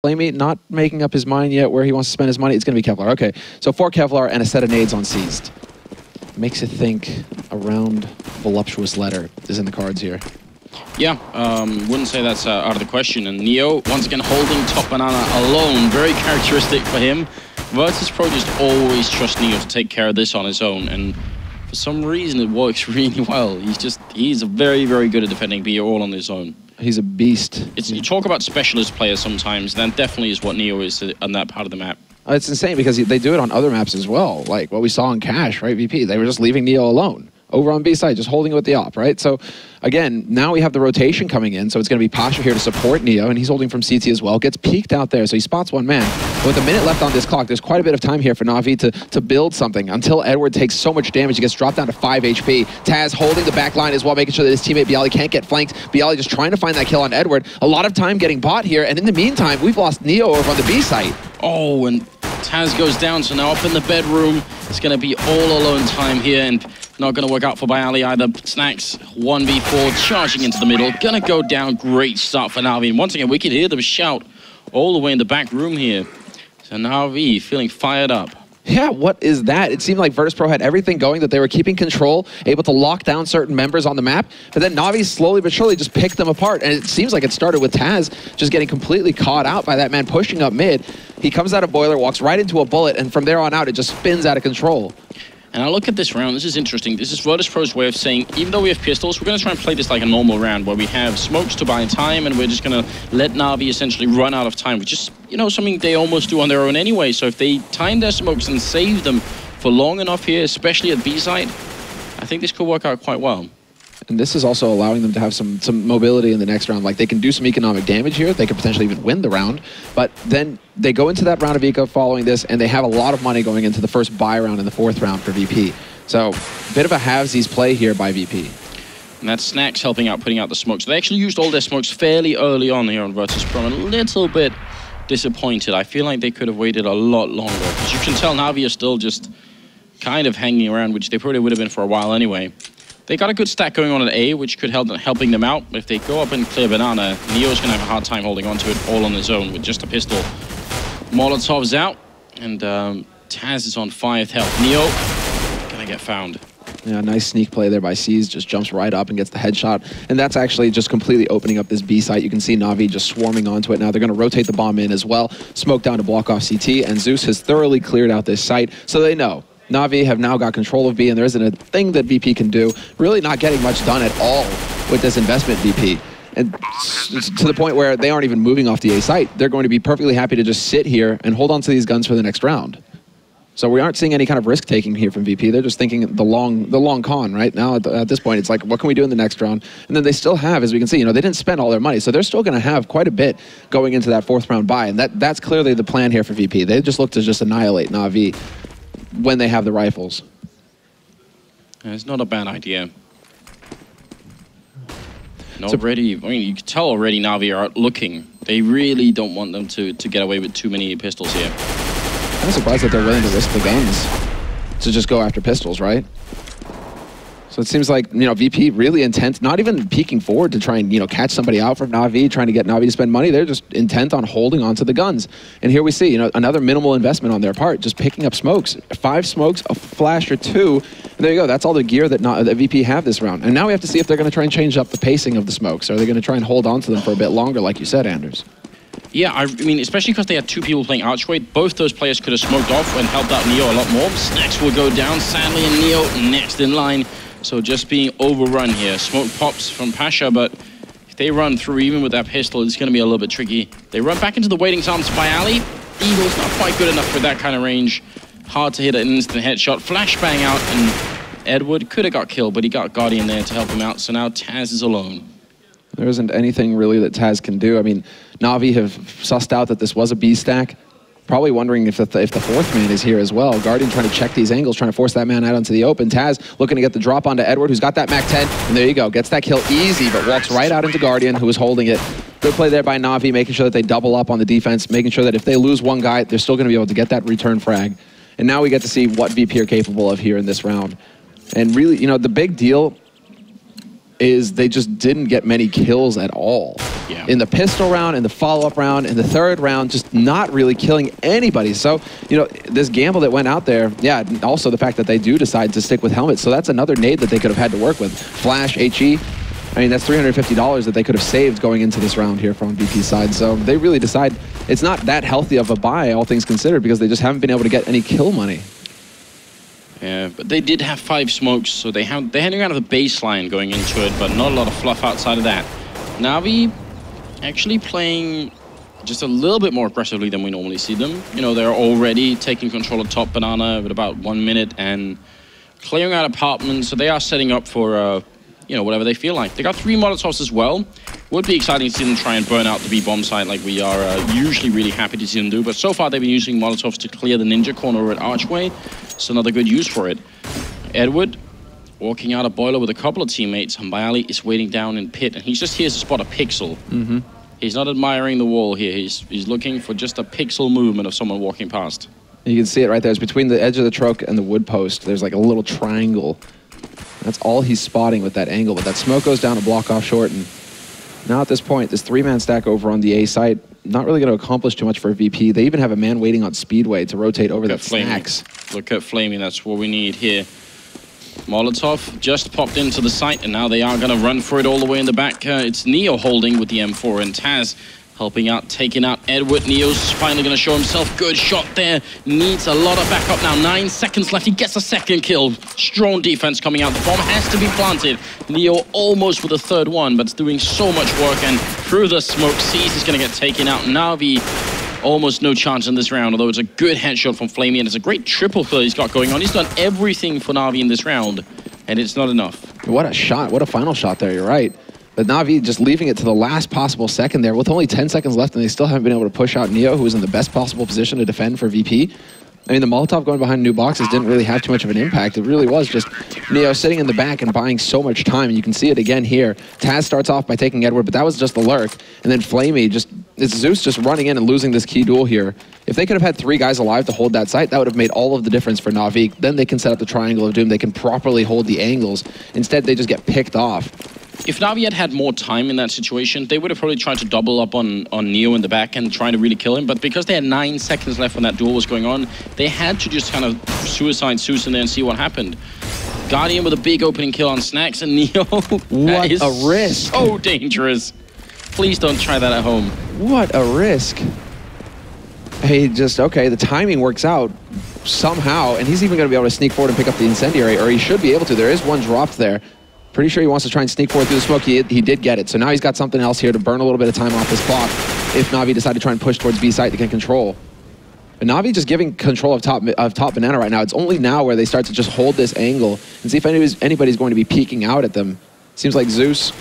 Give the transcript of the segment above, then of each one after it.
Blamey not making up his mind yet where he wants to spend his money. It's going to be Kevlar. Okay, so 4 Kevlar and a set of nades on Seized. Makes you think a round voluptuous letter is in the cards here. Yeah, wouldn't say that's out of the question. And Neo, once again, holding top banana alone. Very characteristic for him. Virtus.pro just always trusts Neo to take care of this on his own. And for some reason, it works really well. He's very, very good at defending B all on his own. He's a beast. You talk about specialist players sometimes, that definitely is what Neo is on that part of the map. It's insane because they do it on other maps as well. Like what we saw in Cash, right? VP, they were just leaving Neo alone over on B side, just holding it with the op, right? So again, now we have the rotation coming in, so it's going to be Pasha here to support Neo, and he's holding from CT as well. Gets peeked out there, so he spots one man. But with a minute left on this clock, there's quite a bit of time here for NaVi to build something until Edward takes so much damage. He gets dropped down to 5 HP. Taz holding the back line as well, making sure that his teammate Bialy can't get flanked. Bialy just trying to find that kill on Edward. A lot of time getting bought here, and in the meantime, we've lost Neo over on the B site. Oh, and Taz goes down, so now up in the bedroom, it's going to be all alone time here, and not going to work out for Bialy either. Snacks, 1v4, charging into the middle, going to go down. Great start for NaVi, and once again, we can hear them shout all the way in the back room here. So NaVi feeling fired up. Yeah, what is that? It seemed like Virtus.pro had everything going, that they were keeping control, able to lock down certain members on the map, but then NaVi slowly but surely just picked them apart, and it seems like it started with Taz just getting completely caught out by that man pushing up mid. He comes out of Boiler, walks right into a bullet, and from there on out, it just spins out of control. And I look at this round, this is interesting. This is Virtus.pro's way of saying, even though we have pistols, we're going to try and play this like a normal round where we have smokes to buy time and we're just going to let NaVi essentially run out of time, which is, you know, something they almost do on their own anyway. So if they time their smokes and save them for long enough here, especially at B side, I think this could work out quite well. And this is also allowing them to have some mobility in the next round. Like, they can do some economic damage here. They could potentially even win the round. But then they go into that round of eco following this, and they have a lot of money going into the first buy round in the 4th round for VP. So, a bit of a halvesies play here by VP. And that's Snacks helping out, putting out the smokes. They actually used all their smokes fairly early on here on Virtus.pro. I'm a little bit disappointed. I feel like they could have waited a lot longer. Because you can tell NaVi are still just kind of hanging around, which they probably would have been for a while anyway. They got a good stack going on at A, which could help helping them out. But if they go up and clear banana, Neo's going to have a hard time holding onto it all on his own with just a pistol. Molotov's out, and Taz is on 5th health. Neo going to get found. Yeah, nice sneak play there by Seized. Just jumps right up and gets the headshot. And that's actually just completely opening up this B site. You can see NaVi just swarming onto it now. They're going to rotate the bomb in as well. Smoke down to block off CT, and Zeus has thoroughly cleared out this site. So they know NaVi have now got control of B, and there isn't a thing that VP can do. Really not getting much done at all with this investment, VP. And to the point where they aren't even moving off the A site. They're going to be perfectly happy to just sit here and hold on to these guns for the next round. So we aren't seeing any kind of risk-taking here from VP. They're just thinking the long con, right? Now, at this point, it's like, what can we do in the next round? And then they still have, as we can see, you know, they didn't spend all their money, so they're still going to have quite a bit going into that 4th round buy, and that's clearly the plan here for VP. They just look to just annihilate NaVi when they have the rifles. It's not a bad idea. And already, I mean, you can tell already NaVi are looking. They really don't want them to get away with too many pistols here. I'm surprised that they're willing to risk the guns to just go after pistols, right? So it seems like, you know, VP really intent, not even peeking forward to try and, you know, catch somebody out from NaVi, trying to get NaVi to spend money. They're just intent on holding onto the guns. And here we see, you know, another minimal investment on their part, just picking up smokes. 5 smokes, a flash or 2. And there you go. That's all the gear that VP have this round. And now we have to see if they're going to try and change up the pacing of the smokes. Are they going to try and hold on to them for a bit longer, like you said, Anders? Yeah, I mean, especially because they had 2 people playing Archway, both those players could have smoked off and helped out Neo a lot more. Snacks will go down, sadly, and Neo next in line. So just being overrun here. Smoke pops from Pasha, but if they run through even with that pistol, it's going to be a little bit tricky. They run back into the waiting arms by Ali. Eagle's not quite good enough for that kind of range. Hard to hit an instant headshot. Flashbang out, and Edward could have got killed, but he got Guardian there to help him out. So now Taz is alone. There isn't anything really that Taz can do. I mean, NaVi have sussed out that this was a B stack. Probably wondering if the 4th man is here as well. Guardian trying to check these angles, trying to force that man out onto the open. Taz looking to get the drop onto Edward, who's got that Mac 10. And there you go. Gets that kill easy, but walks right out into Guardian, who is holding it. Good play there by NaVi, making sure that they double up on the defense, making sure that if they lose one guy, they're still going to be able to get that return frag. And now we get to see what VP are capable of here in this round. And really, you know, the big deal is they just didn't get many kills at all. Yeah. In the pistol round, in the follow-up round, in the third round, just not really killing anybody. So, you know, this gamble that went out there, yeah, also the fact that they do decide to stick with helmets. So that's another nade that they could have had to work with. Flash, HE, I mean, that's $350 that they could have saved going into this round here from VP's side. So they really decide it's not that healthy of a buy, all things considered, because they just haven't been able to get any kill money. Yeah, but they did have 5 smokes, so they're heading out of the baseline going into it, but not a lot of fluff outside of that. NaVi actually playing just a little bit more aggressively than we normally see them. You know, they're already taking control of top banana with about 1 minute and clearing out apartments, so they are setting up for, you know, whatever they feel like. They got 3 Molotovs as well. Would be exciting to see them try and burn out the B bomb site like we are usually really happy to see them do, but so far they've been using Molotovs to clear the ninja corner at Archway. It's another good use for it. Edward walking out of boiler with a couple of teammates, and Bayali is waiting down in pit, and he's just here to spot a pixel. He's not admiring the wall here. He's looking for just a pixel movement of someone walking past. You can see it right there. It's between the edge of the truck and the wood post. There's like a little triangle. That's all he's spotting with that angle, but that smoke goes down to block off short, and now at this point, this 3-man stack over on the A site, not really going to accomplish too much for VP. They even have a man waiting on Speedway to rotate over that snacks. Look at Flaming, that's what we need here. Molotov just popped into the site, and now they are going to run for it all the way in the back. It's Neo holding with the M4, and Taz helping out, taking out Edward. Neo's finally going to show himself. Good shot there. Needs a lot of backup now. 9 seconds left. He gets a second kill. Strong defense coming out. The bomb has to be planted. Neo almost with a third one, but it's doing so much work, and through the smoke, sees is going to get taken out. NaVi almost no chance in this round, although it's a good headshot from Flamey, and it's a great triple kill he's got going on. He's done everything for NaVi in this round, and it's not enough. What a shot. What a final shot there. You're right. But NaVi just leaving it to the last possible second there with only 10 seconds left, and they still haven't been able to push out Neo, who was in the best possible position to defend for VP. I mean, the Molotov going behind new boxes didn't really have too much of an impact. It really was just Neo sitting in the back and buying so much time. And you can see it again here. Taz starts off by taking Edward, but that was just the lurk. And then Flamey, it's Zeus just running in and losing this key duel here. If they could have had 3 guys alive to hold that site, that would have made all of the difference for NaVi. Then they can set up the Triangle of Doom. They can properly hold the angles. Instead, they just get picked off. If NaVi had had more time in that situation, they would have probably tried to double up on Neo in the back and trying to really kill him. But because they had 9 seconds left when that duel was going on, they had to just kind of suicide Zeus in there and see what happened. Guardian with a big opening kill on Snacks, and Neo. What a risk. So dangerous. Please don't try that at home. What a risk. Hey, okay, the timing works out somehow, and he's even going to be able to sneak forward and pick up the incendiary, or he should be able to. There is one dropped there. Pretty sure he wants to try and sneak forward through the smoke. He did get it. So now he's got something else here to burn a little bit of time off his clock if NaVi decide to try and push towards B site to get control. But NaVi just giving control of top banana right now. It's only now where they start to just hold this angle and see if anybody's going to be peeking out at them. Seems like Zeus.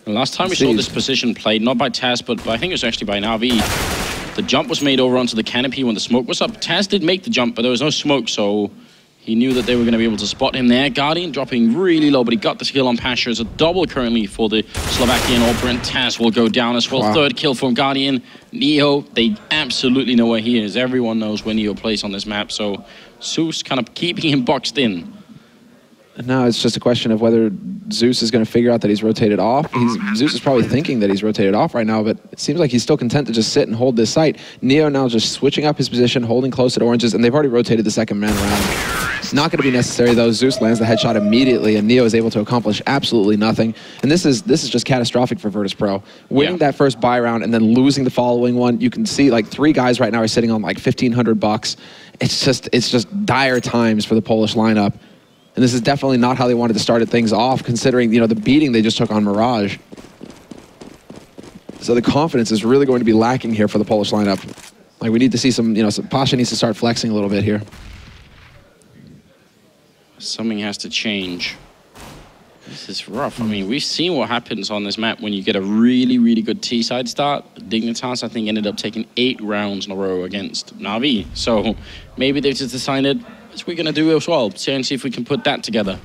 The last time we saw this position played, not by Taz, but I think it was actually by NaVi. The jump was made over onto the canopy when the smoke was up. Taz did make the jump, but there was no smoke, so he knew that they were going to be able to spot him there. Guardian dropping really low, but he got this kill on Pasha. It's a double currently for the Slovakian Opera, and Taz will go down as well. Wow. Third kill from Guardian. Neo, they absolutely know where he is. Everyone knows where Neo plays on this map, so Zeus kind of keeping him boxed in. Now it's just a question of whether Zeus is going to figure out that he's rotated off. Zeus is probably thinking that he's rotated off right now, but it seems like he's still content to just sit and hold this site. Neo now just switching up his position, holding close at oranges, and they've already rotated the second man around. Not going to be necessary, though. Zeus lands the headshot immediately, and Neo is able to accomplish absolutely nothing. And this is just catastrophic for Virtus.pro. Winning that first buy round and then losing the following one, you can see like 3 guys right now are sitting on like $1,500. It's just dire times for the Polish lineup. And this is definitely not how they wanted to start things off, considering, you know, the beating they just took on Mirage. So the confidence is really going to be lacking here for the Polish lineup. Like, we need to see some, you know, Pasha needs to start flexing a little bit here. Something has to change. This is rough. I mean, we've seen what happens on this map when you get a really, really good T-side start. Dignitas, I think, ended up taking 8 rounds in a row against NaVi. So maybe they've just decided, what we're going to do as well, and see if we can put that together.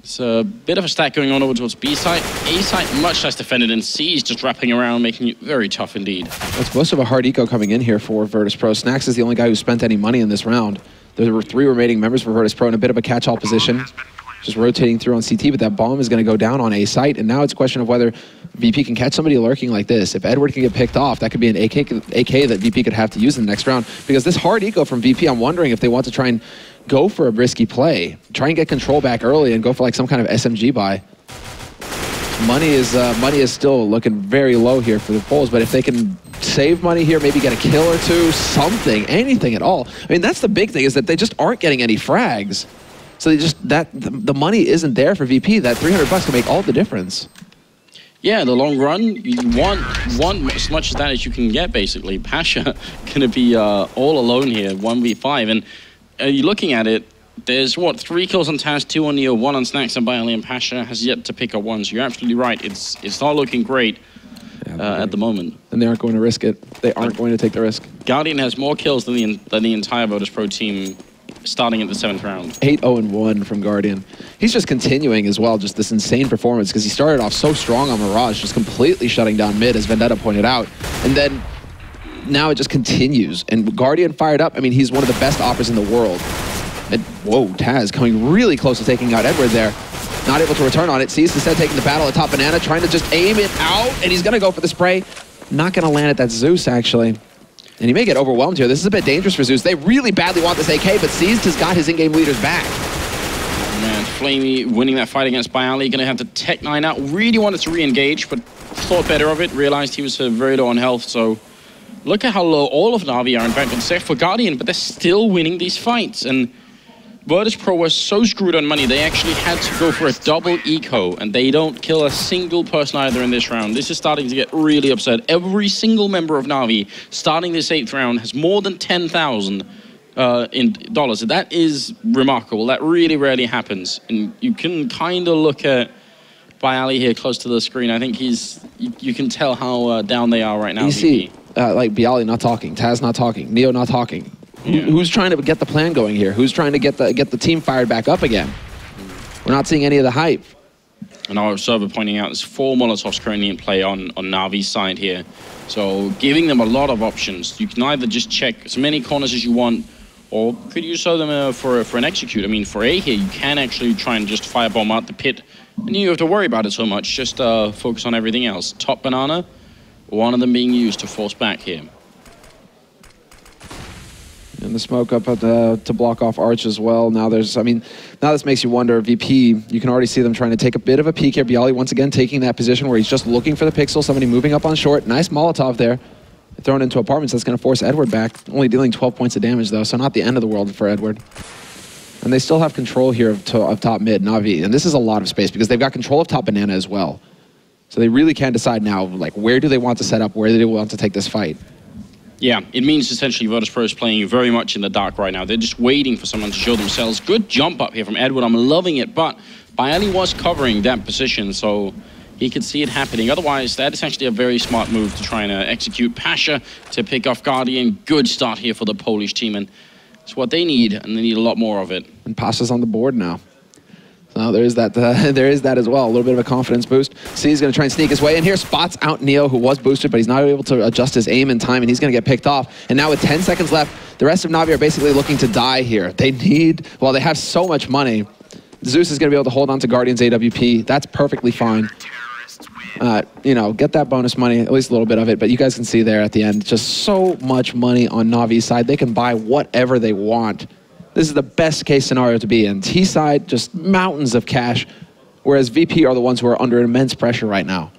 It's a bit of a stack going on over towards B site. A site much less defended, and C is just wrapping around, making it very tough indeed. It's most of a hard eco coming in here for Virtus.pro. Snacks is the only guy who spent any money in this round. There were 3 remaining members for Virtus.pro in a bit of a catch-all position. just rotating through on CT, but that bomb is going to go down on A site, and now it's a question of whether VP can catch somebody lurking like this. If Edward can get picked off, that could be an AK that VP could have to use in the next round, because this hard eco from VP, I'm wondering if they want to try and go for a risky play, try and get control back early and go for like some kind of SMG buy. Money is still looking very low here for the Poles, but if they can save money here, maybe get a kill or two, something, anything at all. I mean, that's the big thing, is that they just aren't getting any frags. So they just, the money isn't there for VP. That $300 can make all the difference. Yeah, in the long run, you want as much of that as you can get, basically. Pasha gonna be all alone here, 1v5, and you're looking at it, there's, what, 3 kills on Taz, 2 on Neo, 1 on Snacks and Bialy, and Pasha has yet to pick up 1, so you're absolutely right. It's not looking great at the moment. And they aren't going to risk it. They aren't going to take the risk. Guardian has more kills than the entire Virtus.pro team starting at the 7th round. 8-0-1 from Guardian. He's just continuing as well, just this insane performance, because he started off so strong on Mirage, just completely shutting down mid, as Vendetta pointed out. And then now it just continues. And Guardian fired up. I mean, he's one of the best operas in the world. And whoa, Taz coming really close to taking out Edward there. Not able to return on it. Sees instead taking the battle atop Banana, trying to just aim it out, and he's going to go for the spray. Not going to land at that Zeus, actually. And he may get overwhelmed here. This is a bit dangerous for Zeus. They really badly want this AK, but Seized has got his in-game leaders back. Oh man, Flamey winning that fight against Bialy, going to have to Tech 9 out. Really wanted to re-engage, but thought better of it. Realized he was very low on health, so look at how low all of NaVi are, in fact, except for Guardian, but they're still winning these fights. And Virtus.pro was so screwed on money, they actually had to go for a double eco, and they don't kill a single person either in this round. This is starting to get really upset. Every single member of NaVi starting this 8th round has more than 10,000 in dollars. That is remarkable. That really rarely happens. And you can kind of look at Bialy here close to the screen. I think you can tell how down they are right now. You see, like Bialy not talking, Taz not talking, Neo not talking. Yeah. Who's trying to get the plan going here? Who's trying to get the team fired back up again? We're not seeing any of the hype. And our observer pointing out there's 4 Molotovs currently in play on NaVi's side here. So giving them a lot of options. You can either just check as many corners as you want, or could you show them for an execute. I mean, for A here, you can actually try and just firebomb out the pit, and you don't have to worry about it so much. Just focus on everything else. Top Banana, one of them being used to force back here. And the smoke up at to block off Arch as well. Now there's, I mean, now this makes you wonder, VP, you can already see them trying to take a bit of a peek here. Bialy once again taking that position where he's just looking for the pixel, somebody moving up on short. Nice Molotov there. Thrown into apartments, that's going to force Edward back. Only dealing 12 points of damage though, so not the end of the world for Edward. And they still have control here of top mid, NaVi. And this is a lot of space because they've got control of top Banana as well. So they really can decide now, like, where do they want to set up? Where do they want to take this fight? Yeah, it means essentially Virtus.pro is playing very much in the dark right now. They're just waiting for someone to show themselves. Good jump up here from Edward. I'm loving it, but Bialy was covering that position, so he could see it happening. Otherwise, that is actually a very smart move to try and execute. Pasha to pick off Guardian. Good start here for the Polish team, and it's what they need, and they need a lot more of it. And Pasha's on the board now. So there is that as well. A little bit of a confidence boost. C is going to try and sneak his way in here. Spots out Neo, who was boosted, but he's not able to adjust his aim in time, and he's going to get picked off. And now with 10 seconds left, the rest of NaVi are basically looking to die here. They need, well, they have so much money. Zeus is going to be able to hold on to Guardian's AWP. That's perfectly fine. You know, get that bonus money, at least a little bit of it, but you guys can see there at the end, just so much money on NaVi's side. They can buy whatever they want. This is the best case scenario to be in. T side, just mountains of cash, whereas VP are the ones who are under immense pressure right now.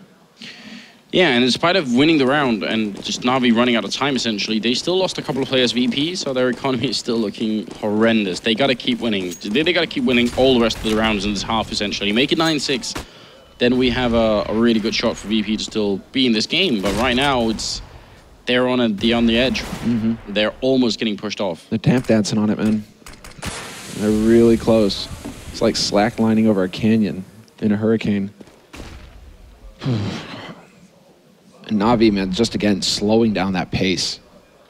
Yeah, and in spite of winning the round and just NaVi running out of time, essentially, they still lost a couple of players VP, so their economy is still looking horrendous. They got to keep winning. They got to keep winning all the rest of the rounds in this half, essentially. Make it 9-6, then we have a really good shot for VP to still be in this game. But right now, they're on the edge. Mm-hmm. They're almost getting pushed off. They're tap dancing on it, man. They're really close. It's like slacklining over a canyon in a hurricane. And NaVi, man, just again, slowing down that pace.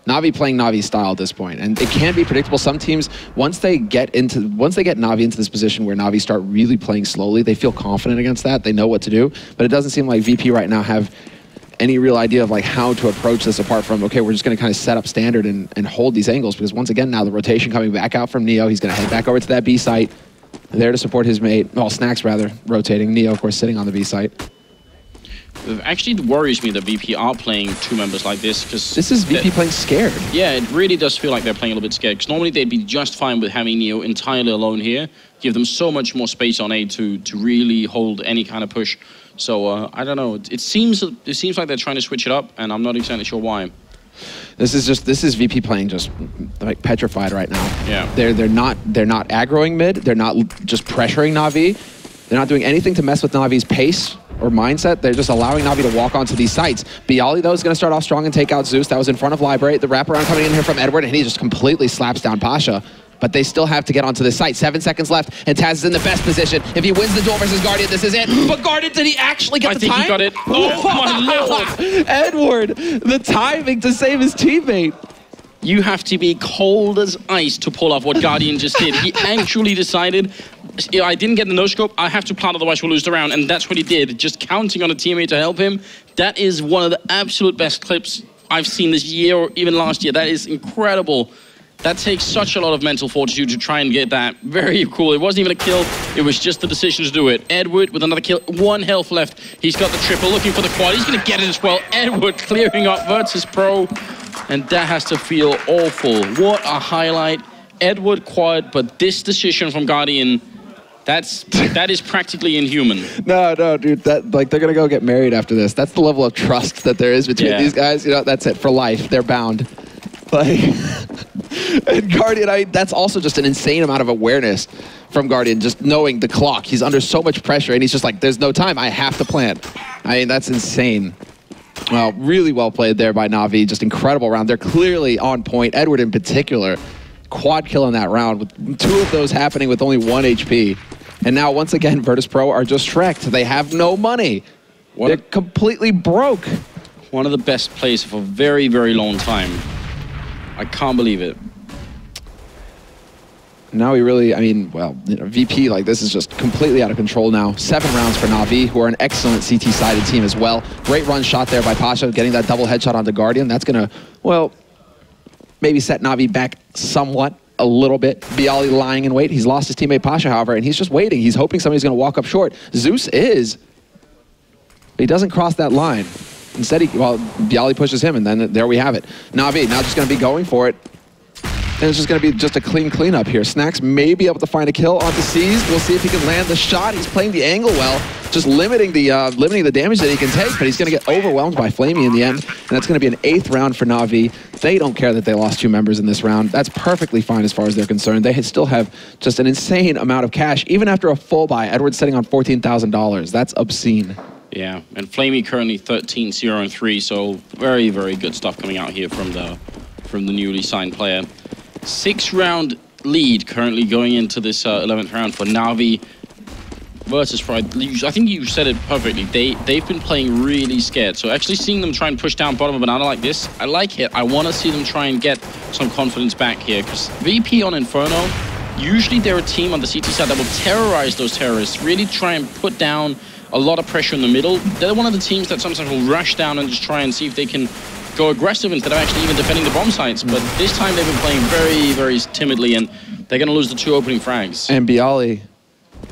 NaVi playing NaVi style at this point, and it can be predictable. Some teams, once they get NaVi into this position where NaVi start really playing slowly, they feel confident against that. They know what to do, but it doesn't seem like VP right now have any real idea of like how to approach this apart from, okay, we're just going to kind of set up standard and hold these angles, because once again now the rotation coming back out from Neo, he's going to head back over to that B site. there to support his mate. Well, Snacks rather, rotating. Neo, of course, sitting on the B site. It actually worries me that VP are playing two members like this, because this is VP playing scared. Yeah, it really does feel like they're playing a little bit scared, because normally they'd be just fine with having Neo entirely alone here, give them so much more space on A to really hold any kind of push. So I don't know. It seems like they're trying to switch it up, and I'm not exactly sure why. This is VP playing just like petrified right now. Yeah. They're not aggroing mid. They're not just pressuring Na'Vi. They're not doing anything to mess with Navi's pace or mindset. They're just allowing Navi to walk onto these sites. Bialy, though, is going to start off strong and take out Zeus. That was in front of Library. The wraparound coming in here from Edward, and he just completely slaps down Pasha. But they still have to get onto this site. 7 seconds left, and Taz is in the best position. If he wins the duel versus Guardian, this is it. But Guardian, did he actually get the time? I think he got it. Oh, my lord. Edward, the timing to save his teammate. You have to be cold as ice to pull off what Guardian just did. He actually decided, I didn't get the no-scope, I have to plant, otherwise we'll lose the round. And that's what he did, just counting on a teammate to help him. That is one of the absolute best clips I've seen this year or even last year. That is incredible. That takes such a lot of mental fortitude to try and get that. Very cool. It wasn't even a kill. It was just the decision to do it. Edward with another kill. 1 health left. He's got the triple, looking for the quad. He's going to get it as well. Edward clearing up Virtus.pro. And that has to feel awful. What a highlight. Edward quad, but this decision from Guardian, that is practically inhuman. No, dude. That, like, they're going to go get married after this. That's the level of trust that there is between these guys. You know, that's it for life. They're bound. Like, and Guardian, that's also just an insane amount of awareness from Guardian, just knowing the clock. He's under so much pressure, and he's just like, there's no time. I have to plant. I mean, that's insane. Well, really well played there by Navi. Just incredible round. They're clearly on point. Edward in particular, quad kill in that round, with 2 of those happening with only 1 HP. And now, once again, Virtus.pro are just shreked. They have no money. They're completely broke. One of the best plays for a very, very long time. I can't believe it. Now we really, I mean, well, you know, VP, like, this is just completely out of control now. 7 rounds for NaVi, who are an excellent CT-sided team as well. Great run shot there by Pasha, getting that double headshot onto Guardian. That's going to, well, maybe set NaVi back somewhat, a little bit. Bialy lying in wait. He's lost his teammate Pasha, however, and he's just waiting. He's hoping somebody's going to walk up short. Zeus is. But he doesn't cross that line. Instead, Bialy pushes him, and then there we have it. NaVi now just going to be going for it. And it's just going to be just a clean cleanup here. Snacks may be able to find a kill onto C's. We'll see if he can land the shot. He's playing the angle well, just limiting the damage that he can take, but he's going to get overwhelmed by Flamey in the end. And that's going to be an 8th round for NaVi. They don't care that they lost 2 members in this round. That's perfectly fine as far as they're concerned. They still have just an insane amount of cash, even after a full buy. Edward's sitting on $14,000. That's obscene. Yeah, and Flamey currently 13-0-3, so very, very good stuff coming out here from the newly signed player. 6-round lead currently going into this 11th round for NaVi. Virtus.pro, I think you said it perfectly. They've been playing really scared. So actually seeing them try and push down bottom of banana like this, I like it. I want to see them try and get some confidence back here, because VP on Inferno, usually they're a team on the CT side that will terrorize those terrorists, really try and put down a lot of pressure in the middle. They're one of the teams that sometimes will rush down and just try and see if they can go aggressive instead of actually even defending the bomb sites. But this time they've been playing very, very timidly, and they're going to lose the 2 opening frags. And Bialy,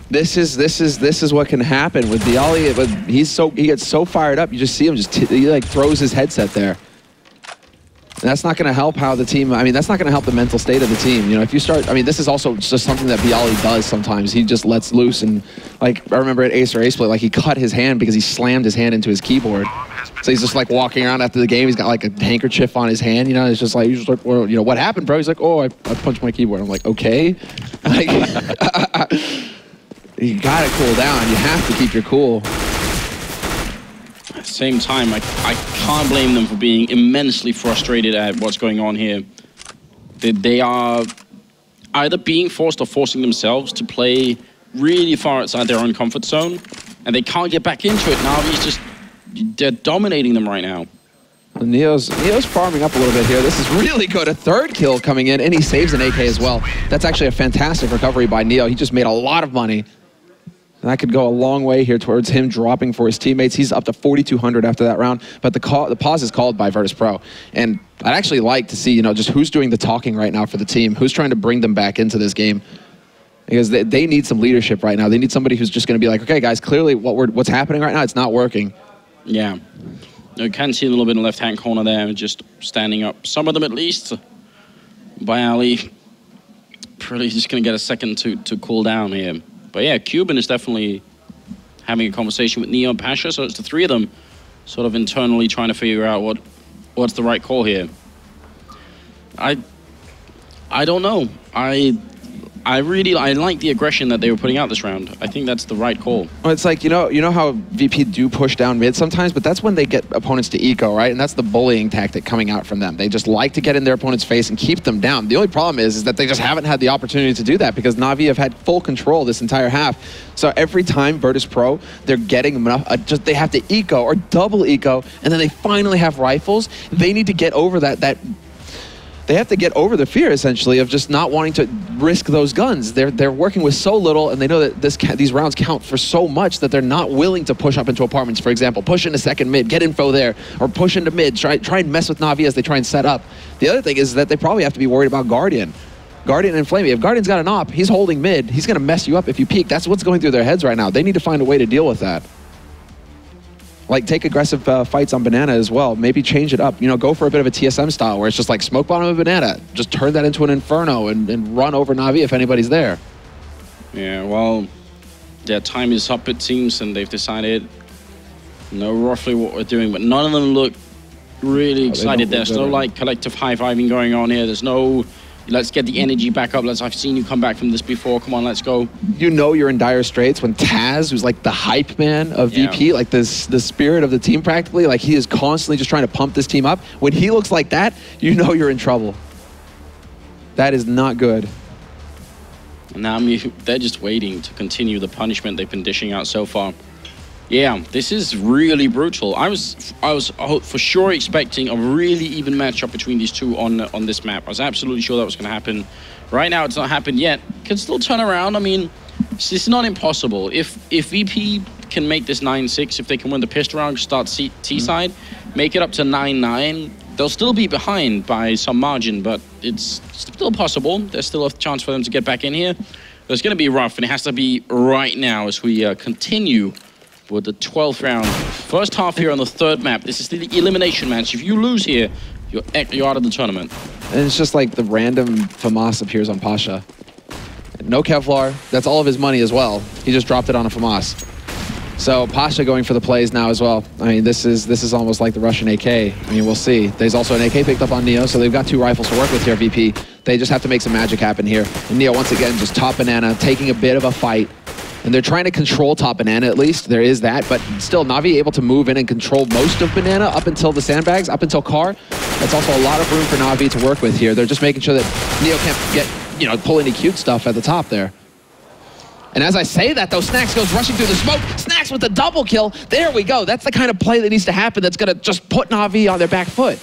this is what can happen with Bialy. He gets so fired up. You just see him he like throws his headset there. And that's not going to help how the team, I mean, that's not going to help the mental state of the team. You know, if you start, I mean, this is also just something that Bialy does sometimes. He just lets loose, and like, I remember at Ace or Ace Play, like, he cut his hand because he slammed his hand into his keyboard. So he's just like walking around after the game. He's got like a handkerchief on his hand, you know. It's just like, well, you know, what happened, bro? He's like, oh, I punched my keyboard. I'm like, okay. Like, you got to cool down. You have to keep your cool. Same time, I can't blame them for being immensely frustrated at what's going on here. They are either being forced or forcing themselves to play really far outside their own comfort zone, and they can't get back into it. Now they're dominating them right now. Well, Neo's farming up a little bit here. This is really good. A 3rd kill coming in, and he saves an AK as well. That's actually a fantastic recovery by Neo. He just made a lot of money. And that could go a long way here towards him dropping for his teammates. He's up to 4,200 after that round, but the pause is called by Virtus.pro. And I'd actually like to see, you know, just who's doing the talking right now for the team, who's trying to bring them back into this game. Because they need some leadership right now. They need somebody who's just going to be like, okay, guys, clearly what's happening right now, it's not working. Yeah. You can see a little bit in the left-hand corner there, just standing up. Some of them, at least, by Ali. Probably just going to get a second to cool down here. But yeah, Cuban is definitely having a conversation with Neo and Pasha, so it's the three of them sort of internally trying to figure out what's the right call here. I don't know. I like the aggression that they were putting out this round. I think that's the right call. Well, it's like, you know how VP do push down mid sometimes, but that's when they get opponents to eco, right? And that's the bullying tactic coming out from them. They just like to get in their opponent's face and keep them down. The only problem is that they just haven't had the opportunity to do that because NaVi have had full control this entire half. So every time Virtus.pro, they're getting enough, they have to eco or double eco, and then they finally have rifles. They need to get over that they have to get over the fear, essentially, of just not wanting to risk those guns. They're working with so little, and they know that these rounds count for so much that they're not willing to push up into apartments, for example. Push into second mid, get info there, or push into mid, try and mess with NaVi as they try and set up. The other thing is that they probably have to be worried about Guardian. Guardian and Flamey. If Guardian's got an op, he's holding mid. He's going to mess you up if you peek. That's what's going through their heads right now. They need to find a way to deal with that. Like, take aggressive fights on Banana as well. Maybe change it up. You know, go for a bit of a TSM style where it's just like smoke bottom of Banana. Just turn that into an Inferno and run over NaVi if anybody's there. Yeah, well, their time is up, it seems, and they've decided know roughly what we're doing, but none of them look really excited. There's no, like, collective high-fiving going on here. There's no... Let's get the energy back up. I've seen you come back from this before. Come on, let's go. You know you're in dire straits when Taz, who's like the hype man of VP, like the spirit of the team practically, like he is constantly just trying to pump this team up. When he looks like that, you know you're in trouble. That is not good. Now they're just waiting to continue the punishment they've been dishing out so far. Yeah, this is really brutal. I was for sure expecting a really even matchup between these two on this map. I was absolutely sure that was going to happen. Right now, it's not happened yet. Can still turn around. I mean, it's not impossible. If VP can make this 9-6, if they can win the pistol round, start T side, make it up to 9-9, they'll still be behind by some margin, but it's still possible. There's still a chance for them to get back in here. It's going to be rough, and it has to be right now as we continue with the 12th round. First half here on the third map. This is the elimination match. If you lose here, you're out of the tournament. And it's just like the random FAMAS appears on Pasha. No Kevlar. That's all of his money as well. He just dropped it on a FAMAS. So Pasha going for the plays now as well. I mean, this is almost like the Russian AK. I mean, we'll see. There's also an AK picked up on Neo, so they've got two rifles to work with here, VP. They just have to make some magic happen here. And Neo, once again, just top Banana, taking a bit of a fight. And they're trying to control top Banana at least. There is that, but still NaVi able to move in and control most of Banana up until the sandbags, up until car. That's also a lot of room for NaVi to work with here. They're just making sure that Neo can't pull any cute stuff at the top there. And as I say that, though, Snacks goes rushing through the smoke. Snacks with the double kill. There we go. That's the kind of play that needs to happen that's going to just put NaVi on their back foot.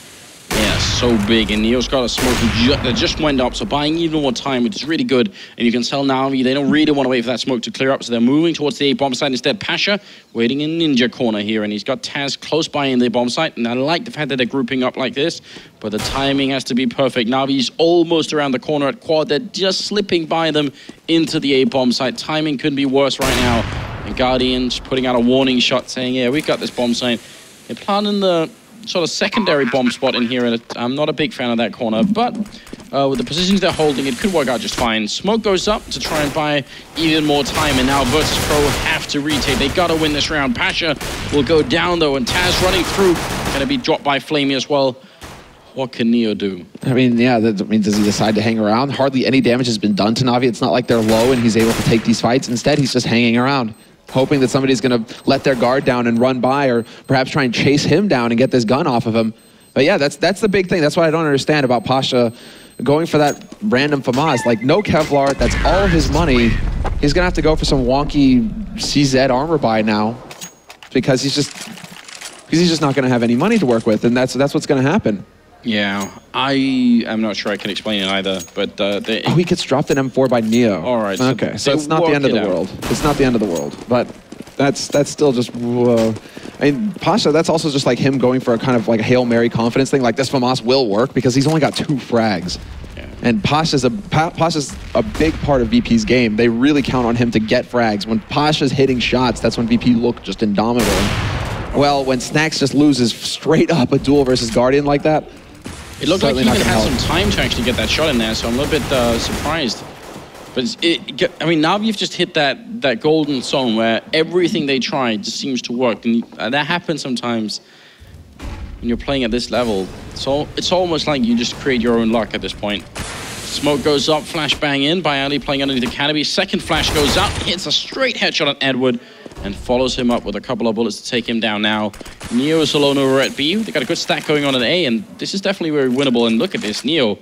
Yeah, so big, and Neo's got a smoke that just went up, so buying even more time, which is really good. And you can tell NaVi they don't really want to wait for that smoke to clear up, so they're moving towards the A bomb site instead. Pasha waiting in Ninja corner here, and he's got Taz close by in the bomb site, and I like the fact that they're grouping up like this, but the timing has to be perfect. NaVi's almost around the corner at quad. They're just slipping by them into the A bomb site. Timing couldn't be worse right now. And Guardian's putting out a warning shot saying, yeah, we've got this bomb site. They're planting the sort of secondary bomb spot in here, and I'm not a big fan of that corner, but with the positions they're holding, it could work out just fine. Smoke goes up to try and buy even more time, and now Virtus.pro have to retake. They gotta win this round. Pasha will go down though, and Taz running through, gonna be dropped by Flamey as well. What can Neo do? I mean, yeah, that means does he decide to hang around? Hardly any damage has been done to NaVi. It's not like they're low and he's able to take these fights. Instead, he's just hanging around, hoping that somebody's going to let their guard down and run by, or perhaps try and chase him down and get this gun off of him. But yeah, that's the big thing. That's what I don't understand about Pasha going for that random FAMAS. Like, no Kevlar, that's all of his money. He's going to have to go for some wonky CZ armor buy now because he's just not going to have any money to work with, and that's what's going to happen. Yeah, I am not sure I can explain it either, but he gets dropped an M4 by Neo. All right. Okay, so it's not the end of the world. It's not the end of the world, but that's still just, whoa. I mean, Pasha, that's also just like him going for a kind of like a Hail Mary confidence thing. Like, this FAMAS will work because he's only got 2 frags. Yeah. And Pasha's a big part of VP's game. They really count on him to get frags. When Pasha's hitting shots, that's when VP look just indomitable. Well, when Snax just loses straight up a duel versus Guardian like that, it looked like he even had some time to actually get that shot in there, so I'm a little bit surprised. But I mean, now you've just hit that golden zone where everything they try just seems to work, and that happens sometimes when you're playing at this level. So it's almost like you just create your own luck at this point. Smoke goes up, flashbang in by Ali playing underneath the canopy. Second flash goes up, hits a straight headshot on Edward, and follows him up with a couple of bullets to take him down now. Neo is alone over at B. They got a good stack going on at A, and this is definitely very winnable. And look at this, Neo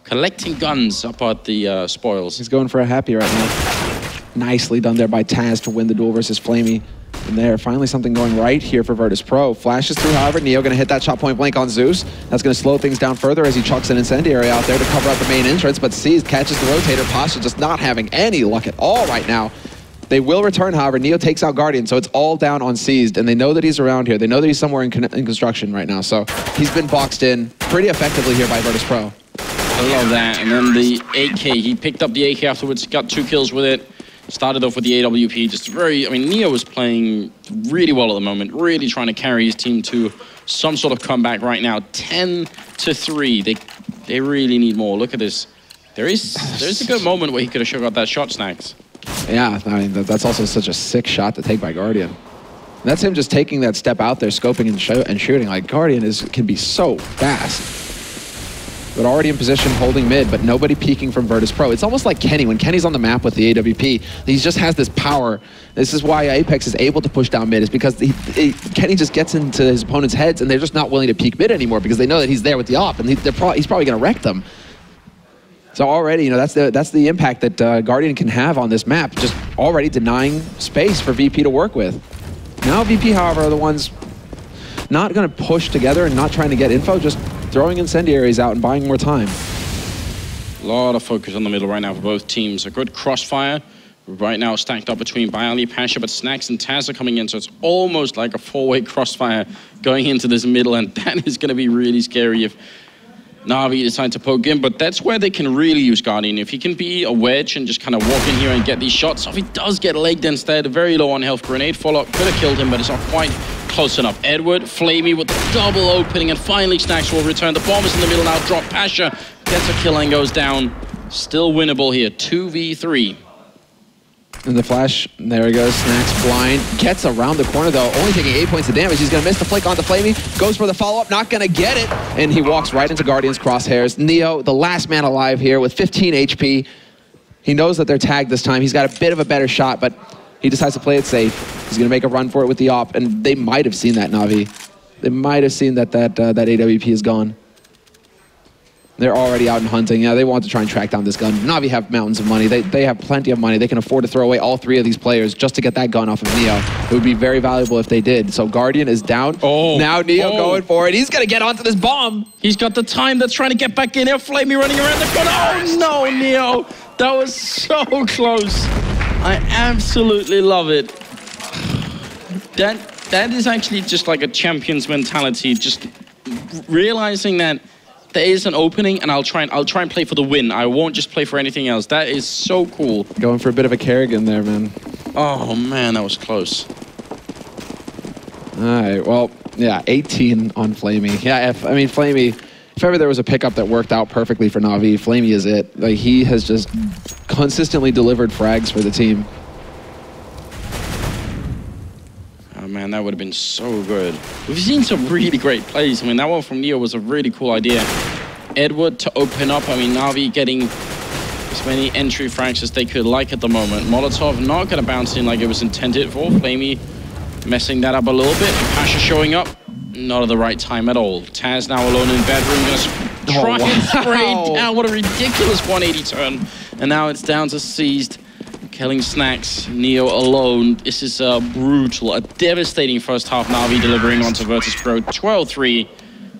collecting guns up at the spoils. He's going for a happy right now. Nicely done there by Taz to win the duel versus Flamey. And there, finally something going right here for Virtus.pro. Flashes through, however, Neo going to hit that shot point blank on Zeus. That's going to slow things down further as he chucks an incendiary out there to cover up the main entrance, but sees, catches the rotator. Pasha just not having any luck at all right now. They will return, however. Neo takes out Guardian, so it's all down on Seized, and they know that he's around here. They know that he's somewhere in construction right now, so he's been boxed in pretty effectively here by Virtus.pro. I love that. And then the AK, he picked up the AK afterwards, got 2 kills with it. Started off with the AWP, just very, I mean, Neo is playing really well at the moment, really trying to carry his team to some sort of comeback right now. 10-3, they really need more. Look at this. There's a good moment where he could have got that shot, Snax. Yeah, I mean, that's also such a sick shot to take by Guardian. That's him just taking that step out there, scoping and shooting. Like, Guardian can be so fast. But already in position, holding mid, but nobody peeking from Virtus.pro. It's almost like Kenny. When Kenny's on the map with the AWP, he just has this power. This is why Apex is able to push down mid, is because Kenny just gets into his opponent's heads, and they're just not willing to peek mid anymore because they know that he's there with the op, and he's probably going to wreck them. So already, you know, that's the impact that Guardian can have on this map, just already denying space for VP to work with. Now VP, however, are the ones not going to push together and not trying to get info, just throwing incendiaries out and buying more time. A lot of focus on the middle right now for both teams. A good crossfire right now stacked up between Bialy, Pasha, but Snax and Taz are coming in, so it's almost like a 4-way crossfire going into this middle, and that is going to be really scary if NaVi decide to poke in, but that's where they can really use Guardian. If he can be a wedge and just kind of walk in here and get these shots off, he does get legged instead. Very low on health. Grenade follow-up could have killed him, but it's not quite close enough. Edward, Flamey with the double opening, and finally Snax will return. The bomb is in the middle now. Drop Pasha, gets a kill and goes down. Still winnable here, 2v3. And the flash, there he goes, Snax blind, gets around the corner though, only taking 8 points of damage. He's gonna miss the flick onto Flamey, goes for the follow-up, not gonna get it, and he walks right into Guardian's crosshairs. Neo, the last man alive here with 15 HP. He knows that they're tagged this time. He's got a bit of a better shot, but he decides to play it safe. He's gonna make a run for it with the op, and they might have seen that, NaVi. They might have seen that AWP is gone. They're already out and hunting. Yeah, they want to try and track down this gun. NaVi have mountains of money. They have plenty of money. They can afford to throw away all 3 of these players just to get that gun off of Neo. It would be very valuable if they did. So Guardian is down. Oh. Now Neo going for it. He's going to get onto this bomb. He's got the time that's trying to get back in here. Flamey running around the corner. Oh, no, Neo. That was so close. I absolutely love it. That is actually just like a champion's mentality. Just realizing that there is an opening, and I'll try and play for the win. I won't just play for anything else. That is so cool. Going for a bit of a Kerrigan there, man. Oh man, that was close. All right, well, yeah, 18 on Flamey. Yeah, I mean, Flamey, if ever there was a pickup that worked out perfectly for NaVi, Flamey is it. Like, he has just consistently delivered frags for the team. Oh man, that would have been so good. We've seen some really great plays. I mean, that one from Neo was a really cool idea. Edward to open up. I mean, NaVi getting as many entry frags as they could like at the moment. Molotov not going to bounce in like it was intended for. Flamey messing that up a little bit. And Pasha showing up. Not at the right time at all. Taz now alone in bedroom. Going to try and spray down. What a ridiculous 180 turn. And now it's down to Seized. Killing Snax, Neo alone. This is brutal, a devastating first half. NaVi delivering onto Virtus.pro, 12-3,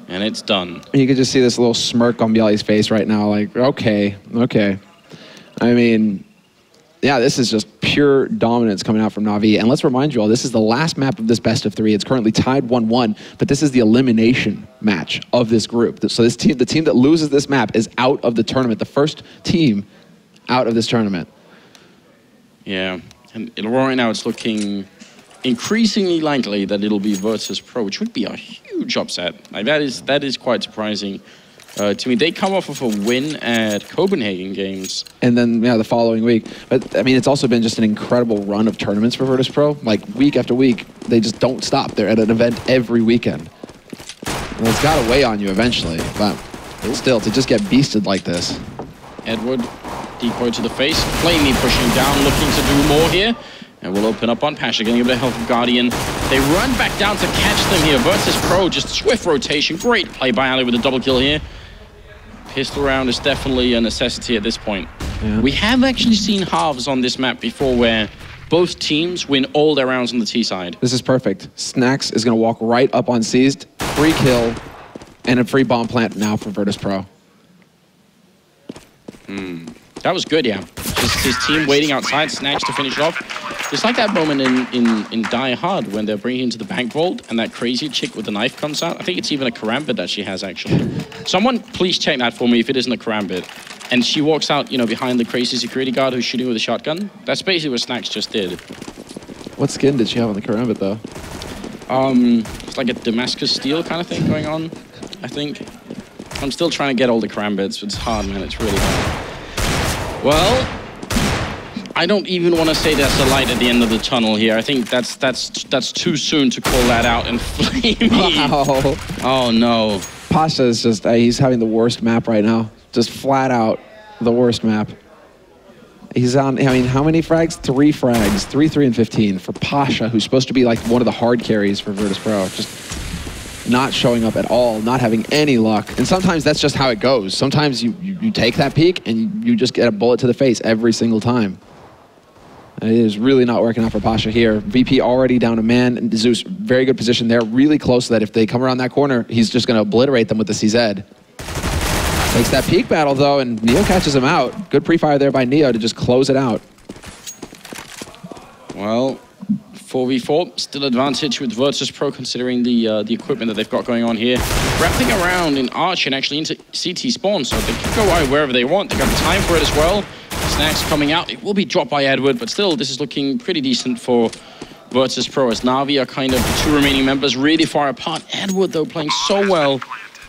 and it's done. You could just see this little smirk on Bialy's face right now, like, okay. I mean, yeah, this is just pure pure dominance coming out from NaVi. And let's remind you all, this is the last map of this best of 3. It's currently tied 1-1, but this is the elimination match of this group. So this team, the team that loses this map is out of the tournament. The first team out of this tournament. Yeah, and right now it's looking increasingly likely that it'll be Virtus.pro, which would be a huge upset. Like that is quite surprising to me. They come off of a win at Copenhagen Games, and then the following week. But I mean, it's also been just an incredible run of tournaments for Virtus.pro. Like week after week, they just don't stop. They're at an event every weekend. And it's got to weigh on you eventually, but still to just get beasted like this. Edward, decoy to the face. Flamey pushing down, looking to do more here. And we'll open up on Pasha, getting a bit of help from Guardian. They run back down to catch them here. Virtus.pro, just swift rotation. Great play by Ali with a double kill here. Pistol round is definitely a necessity at this point. Yeah. We have actually seen halves on this map before where both teams win all their rounds on the T side. This is perfect. Snacks is going to walk right up on Seized. Free kill and a free bomb plant now for Virtus.pro. That was good, yeah. Just his team waiting outside, Snacks to finish it off. It's like that moment in Die Hard when they're bringing into the bank vault and that crazy chick with the knife comes out. I think it's even a karambit that she has, actually. Someone please check that for me if it isn't a karambit. And she walks out, you know, behind the crazy security guard who's shooting with a shotgun. That's basically what Snacks just did. What skin did she have on the karambit, though? It's like a Damascus steel kind of thing going on, I think. I'm still trying to get all the karambits. It's hard, man. It's really hard. Well, I don't even want to say there's a light at the end of the tunnel here. I think that's too soon to call that out and flame me. Wow. Oh no. Pasha is just he's having the worst map right now. Just flat out the worst map. He's on, I mean, how many frags? 3 frags. 3, 3, and 15 for Pasha, who's supposed to be like one of the hard carries for Virtus.pro. Just not showing up at all, not having any luck. And sometimes that's just how it goes. Sometimes you take that peak and you just get a bullet to the face every single time. And it is really not working out for Pasha here. VP already down a man, and Zeus, very good position there, really close so that if they come around that corner, he's just going to obliterate them with the CZ. Takes that peak battle, though, and Neo catches him out. Good pre-fire there by Neo to just close it out. Well, 4v4, still advantage with Virtus.pro considering the equipment that they've got going on here. Wrapping around in Arch and actually into CT spawn, so they can go out wherever they want. They've got the time for it as well. Snacks coming out. It will be dropped by Edward, but still, this is looking pretty decent for Virtus.pro as NaVi are kind of the 2 remaining members really far apart. Edward, though, playing so well.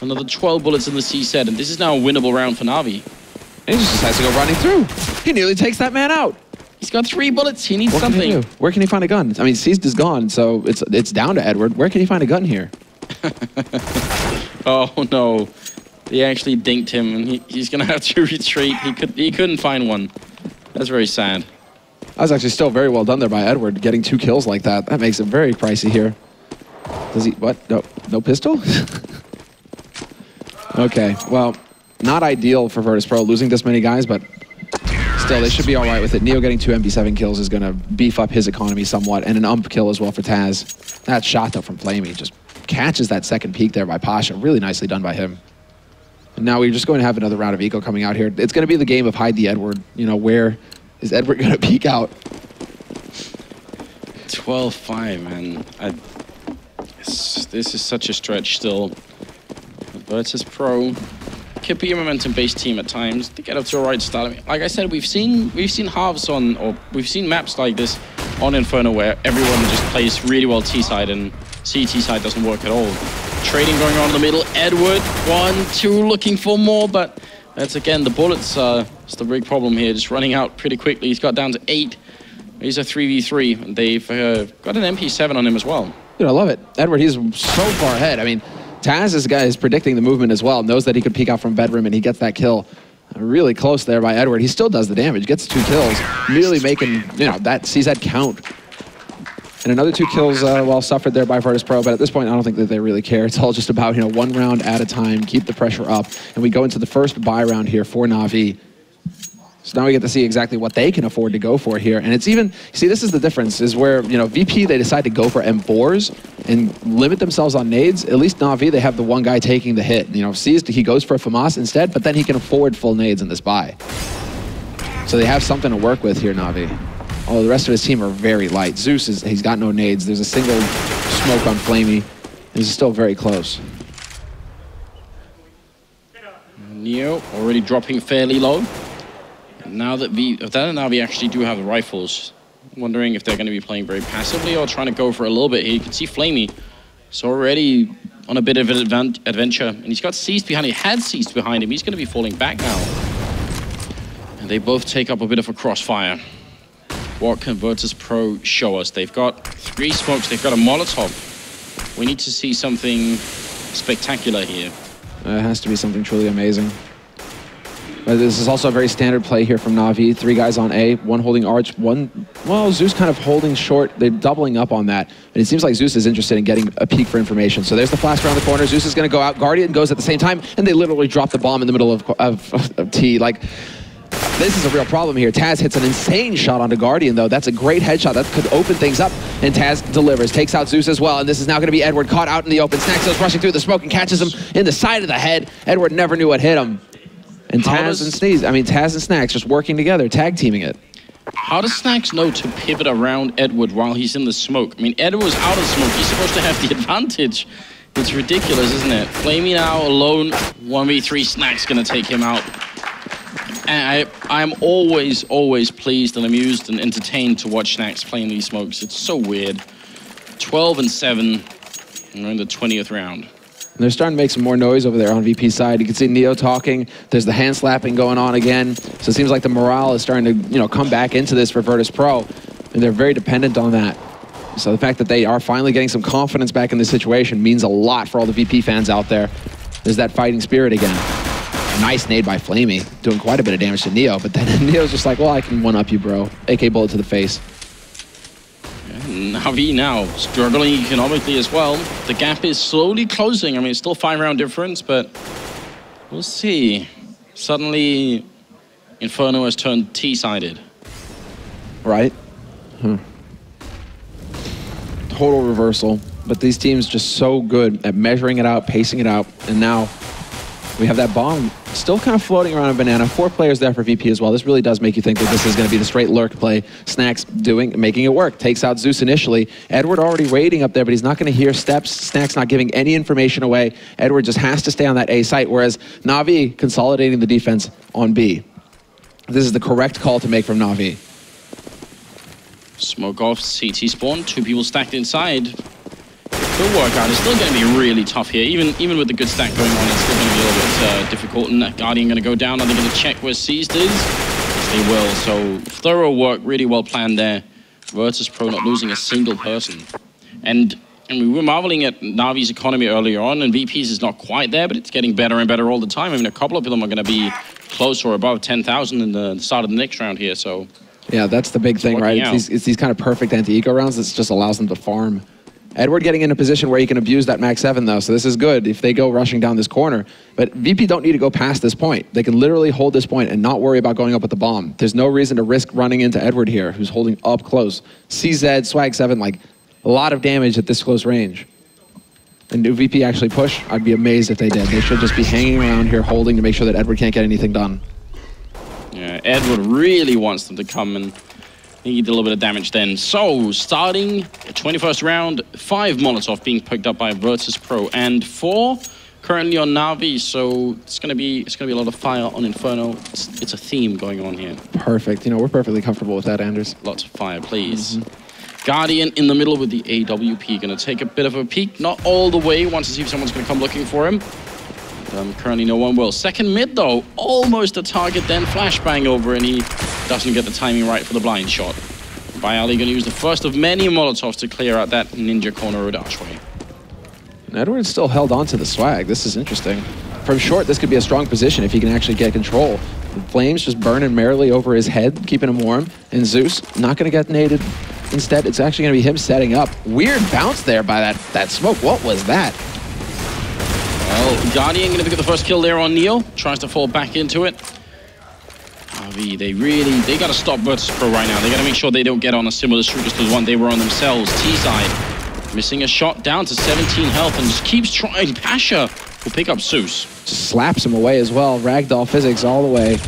Another 12 bullets in the C set, and this is now a winnable round for NaVi. And he just decides to go running through. He nearly takes that man out. He's got 3 bullets. He needs something. Can he Where can he find a gun? I mean, Seized is gone, so it's down to Edward. Where can he find a gun here? Oh no, they actually dinked him, and he's gonna have to retreat. He couldn't find one. That's very sad. That was actually still very well done there by Edward, getting 2 kills like that. That makes it very pricey here. Does he? What? No pistol? Okay, well, not ideal for Virtus.pro losing this many guys, but still, they should be all right with it. Neo getting 2 MB7 kills is going to beef up his economy somewhat, and an ump kill as well for Taz. That shot, though, from Flamey just catches that second peak there by Pasha. Really nicely done by him. And now we're just going to have another round of eco coming out here. It's going to be the game of hide the Edward. You know, where is Edward going to peek out? 12-5, man. This is such a stretch still. Virtus.pro could be a momentum-based team at times. They get up to a right start. I mean, like I said, we've seen halves on, or we've seen maps like this on Inferno where everyone just plays really well T-side and CT side doesn't work at all. Trading going on in the middle. Edward, 1, 2, looking for more, but that's again the bullets. It's the big problem here. Just running out pretty quickly. He's got down to 8. He's a 3v3, and they've got an MP7 on him as well. Dude, I love it. Edward, he's so far ahead. I mean, Taz, this guy, is predicting the movement as well, knows that he could peek out from bedroom, and he gets that kill. Really close there by Edward. He still does the damage, gets 2 kills, nearly making, you know, that CZ count. And another 2 kills well suffered there by Virtus.pro, but at this point, I don't think that they really care. It's all just about, you know, 1 round at a time, keep the pressure up, and we go into the first buy round here for NaVi. So now we get to see exactly what they can afford to go for here. And it's even, see, this is the difference, is where, you know, VP, they decide to go for M4s and limit themselves on nades. At least NaVi, they have the one guy taking the hit. You know, Seized, he goes for a FAMAS instead, but then he can afford full nades in this buy. So they have something to work with here, NaVi. Although the rest of his team are very light. Zeus, he's got no nades. There's a single smoke on Flamey. This is still very close. Neo already dropping fairly low. Now that NaVi actually do have the rifles, I'm wondering if they're going to be playing very passively or trying to go for a little bit here. You can see Flamey is already on a bit of an adventure, and he's got Seized behind him. He had Seized behind him. He's going to be falling back now. And they both take up a bit of a crossfire. What can Virtus.pro show us? They've got 3 smokes. They've got a Molotov. We need to see something spectacular here. It has to be something truly amazing. But this is also a very standard play here from NaVi. 3 guys on A, 1 holding arch, 1... Well, Zeus kind of holding short. They're doubling up on that. And it seems like Zeus is interested in getting a peek for information. So there's the flash around the corner. Zeus is going to go out. Guardian goes at the same time. And they literally drop the bomb in the middle of T. Like, this is a real problem here. Taz hits an insane shot onto Guardian, though. That's a great headshot. That could open things up. And Taz delivers. Takes out Zeus as well. And this is now going to be Edward caught out in the open. Snax goes rushing through the smoke and catches him in the side of the head. Edward never knew what hit him. And Taz and Snax just working together, tag teaming it. How does Snax know to pivot around Edward while he's in the smoke? I mean, Edward's out of smoke. He's supposed to have the advantage. It's ridiculous, isn't it? Flamey now alone, 1v3. Snax gonna take him out. And I'm always pleased and amused and entertained to watch Snax playing these smokes. It's so weird. 12 and 7, and we're in the 20th round. And they're starting to make some more noise over there on VP's side. You can see Neo talking. There's the hand slapping going on again. So it seems like the morale is starting to, come back into this for Virtus.pro, and they're very dependent on that. So the fact that they are finally getting some confidence back in this situation means a lot for all the VP fans out there. There's that fighting spirit again. Nice nade by Flamey, doing quite a bit of damage to Neo, but then Neo's just like, well, I can one-up you, bro. AK bullet to the face. NaVi now struggling economically as well. The gap is slowly closing. I mean, it's still 5-round difference, but we'll see. Suddenly, Inferno has turned T-sided. Right. Total reversal. But these teams just so good at measuring it out, pacing it out, and now we have that bomb still kind of floating around a banana. 4 players there for VP as well. This really does make you think that this is going to be the straight lurk play. Snax making it work. Takes out Zeus initially. Edward already waiting up there, but he's not going to hear steps. Snax not giving any information away. Edward just has to stay on that A site, whereas NaVi consolidating the defense on B. This is the correct call to make from NaVi. Smoke off CT spawn. 2 people stacked inside. Good work out. It's still going to be really tough here. Even with the good stack going on, it's still going to be a little bit difficult. And that Guardian going to go down. Are they going to check where Seized is? Yes, they will. So thorough work, really well planned there. Virtus.pro not losing a single person. And we were marveling at NaVi's economy earlier on, and VP's is not quite there, but it's getting better and better all the time. I mean, a couple of them are going to be close or above 10,000 in the start of the next round here. So yeah, that's the big thing, right? It's these kind of perfect anti-eco rounds that just allows them to farm. Edward getting in a position where he can abuse that Max 7, though, so this is good if they go rushing down this corner. But VP don't need to go past this point. They can literally hold this point and not worry about going up with the bomb. There's no reason to risk running into Edward here, who's holding up close. CZ, Swag 7, like, a lot of damage at this close range. And do VP actually push? I'd be amazed if they did. They should just be hanging around here holding to make sure that Edward can't get anything done. Yeah, Edward really wants them to come and he did a little bit of damage then. So, starting 21st round, 5 Molotov being picked up by Virtus.pro and 4 currently on NaVi. So it's gonna be a lot of fire on Inferno. It's a theme going on here. Perfect. We're perfectly comfortable with that, Anders. Lots of fire, please. Guardian in the middle with the AWP. Gonna take a bit of a peek, not all the way. Wants to see if someone's gonna come looking for him. Currently no one will. Second mid though, almost a target, then flashbang over, and he doesn't get the timing right for the blind shot. Bialy gonna use the first of many Molotovs to clear out that ninja corner road archway. And Edward's still held on to the swag. This is interesting. From short, this could be a strong position if he can actually get control. The flames just burning merrily over his head, keeping him warm. And Zeus not gonna get naded. Instead, it's actually gonna be him setting up. Weird bounce there by that smoke. What was that? Well, Guardian gonna pick up the first kill there on Neo. Tries to fall back into it. NaVi, they gotta stop Virtus.pro right now. They gotta make sure they don't get on a similar streak as the one they were on themselves. T-side, missing a shot, down to 17 health, and just keeps trying. Pasha will pick up Zeus. Just slaps him away as well. Ragdoll physics all the way.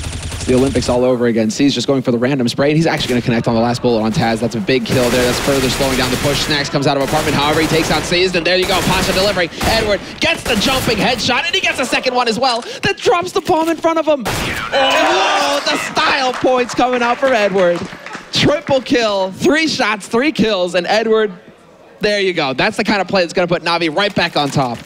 The Olympics all over again. C's just going for the random spray, and he's actually going to connect on the last bullet on Taz. That's a big kill there. That's further slowing down the push. Snacks comes out of apartment. However, he takes out Seized, and there you go. Pasha delivering. Edward gets the jumping headshot, and he gets a second one as well. That drops the bomb in front of him. Oh, the style points coming out for Edward. Triple kill. 3 shots, 3 kills, and Edward, there you go. That's the kind of play that's going to put NaVi right back on top.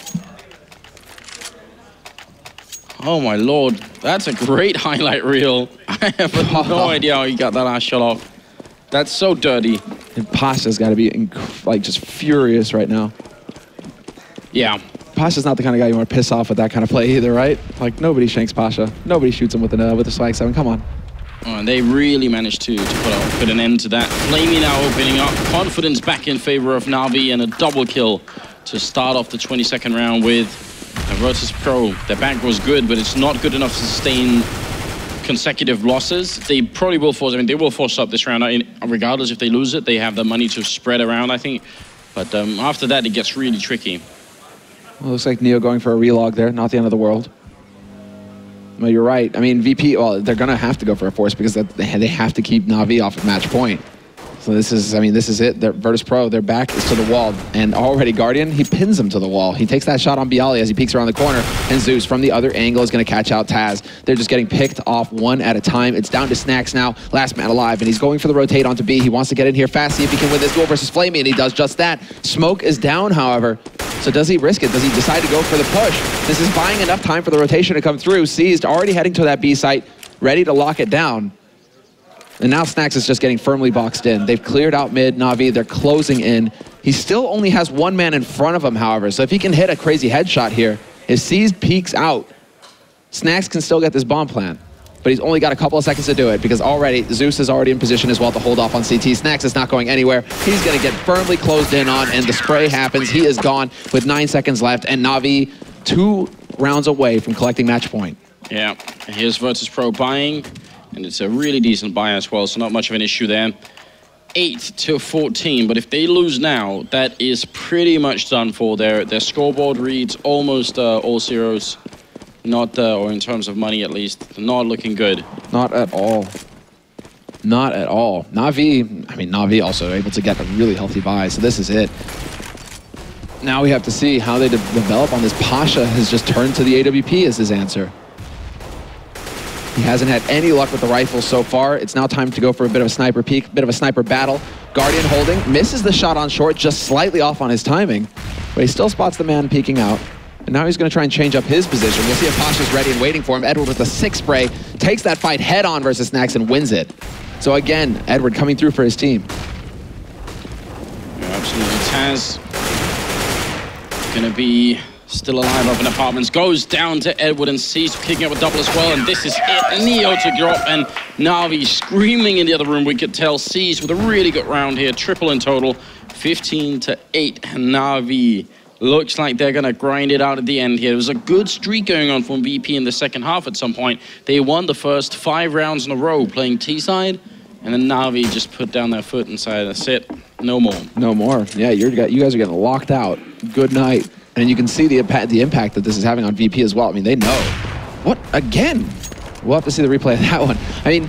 Oh my lord, that's a great highlight reel. I have no idea how he got that last shot off. That's so dirty. And Pasha's got to be like just furious right now. Yeah. Pasha's not the kind of guy you want to piss off with that kind of play either, right? Like nobody shanks Pasha. Nobody shoots him with a swag 7. Come on. Oh, and they really managed to put an end to that. Flamey now opening up. Confidence back in favor of NaVi, and a double kill to start off the 22nd round with Virtus.pro. Their back was good, but it's not good enough to sustain consecutive losses. They probably will force, I mean, they will force up this round. Regardless if they lose it, they have the money to spread around, I think. But after that, it gets really tricky. Well, looks like Neo going for a relog there. Not the end of the world. Well, you're right. I mean, VP, well, they're going to have to go for a force because they have to keep NaVi off of match point. So this is, I mean, this is it. Virtus.pro, their back is to the wall. And already Guardian, he pins him to the wall. He takes that shot on Bialy as he peeks around the corner. And Zeus from the other angle is going to catch out Taz. They're just getting picked off one at a time. It's down to Snacks now, last man alive. And he's going for the rotate onto B. He wants to get in here fast, see if he can win this duel versus Flamey. And he does just that. Smoke is down, however. So does he risk it? Does he decide to go for the push? This is buying enough time for the rotation to come through. Seized, already heading to that B site, ready to lock it down. And now Snacks is just getting firmly boxed in. They've cleared out mid, NaVi, they're closing in. He still only has 1 man in front of him, however, so if he can hit a crazy headshot here, if Seized peeks out, Snacks can still get this bomb plant. But he's only got a couple of seconds to do it because already Zeus is already in position as well to hold off on CT. Snacks is not going anywhere. He's going to get firmly closed in on, and the spray happens. He is gone with 9 seconds left, and NaVi 2 rounds away from collecting match point. Yeah, here's Virtus.pro buying. And it's a really decent buy as well, so not much of an issue there. 8-14, but if they lose now, that is pretty much done for. Their scoreboard reads almost all zeros. Not, or in terms of money at least, not looking good. Not at all. Not at all. NaVi, I mean, NaVi also able to get a really healthy buy, so this is it. Now we have to see how they develop on this. Pasha has just turned to the AWP as his answer. He hasn't had any luck with the rifle so far. It's now time to go for a bit of a sniper peek, bit of a sniper battle. Guardian holding, misses the shot on short, just slightly off on his timing. But he still spots the man peeking out. And now he's going to try and change up his position. We'll see if Pasha's ready and waiting for him. Edward with a 6 spray, takes that fight head on versus Snacks and wins it. So again, Edward coming through for his team. Yeah, absolutely. Taz going to be still alive up in apartments, goes down to Edward and Cease kicking up a double as well, and this is it. Neo to drop, and NaVi screaming in the other room. We could tell Cease with a really good round here, triple in total, 15-8. NaVi looks like they're gonna grind it out at the end here. There was a good streak going on from VP in the second half at some point. They won the first 5 rounds in a row playing T-side, and then NaVi just put down their foot and said, that's it, no more. No more. Yeah, you guys are getting locked out. Good night. And you can see the impact that this is having on VP as well. I mean, they know. What? Again? We'll have to see the replay of that one. I mean,